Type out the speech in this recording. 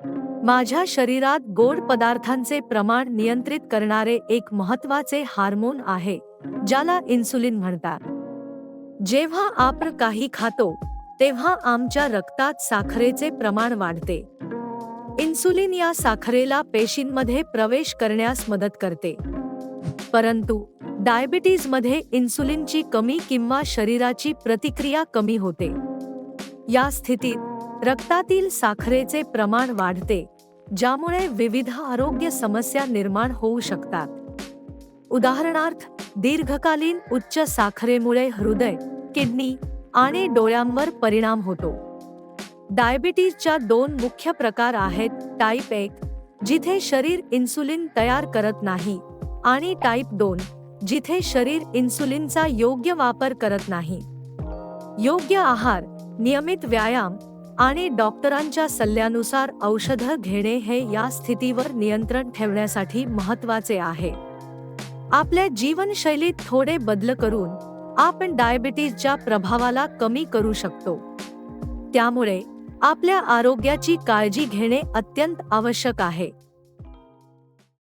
माझ्या शरीरात गोड पदार्थांचे प्रमाण नियंत्रित करणारे एक महत्त्वाचे हार्मोन आहे, ज्याला इन्सुलिन म्हणतात. जेव्हा आपण काही खातो, तेव्हा आमच्या रक्तात साखरेचे प्रमाण वाढते. इन्सुलिन या साखरेला पेशींमध्ये प्रवेश करण्यास मदत करते. परंतु डायबिटीजमध्ये इन्सुलिनची कमी किंवा शरीराची प्रतिक्रिया कमी होते. या स्थितीत रक्तातील साखरेचे प्रमाण वाढते, ज्यामुळे विविध आरोग्य समस्या निर्माण होऊ शकतात. उदाहरणार्थ, दीर्घकालीन उच्च साखरेमुळे हृदय, किडनी आणि डोळ्यांवर परिणाम होतो. डायबिटीजच्या 2 मुख्य प्रकार आहेत: टाईप 1, जिथे शरीर इन्सुलिन तयार करत नाही, आणि टाईप 2, जिथे शरीर इन्सुलिनचा योग्य वापर करत नाही. योग्य आहार, नियमित व्यायाम आणि डॉक्टरांच्या सल्ल्यानुसार औषधं घेणे हे या स्थितीवर नियंत्रण ठेवण्यासाठी महत्त्वाचे आहे. आपल्या जीवनशैलीत थोडे बदल करून आपण डायबिटीजच्या प्रभावाला कमी करू शकतो. त्यामुळे आपल्या आरोग्याची काळजी घेणे अत्यंत आवश्यक आहे.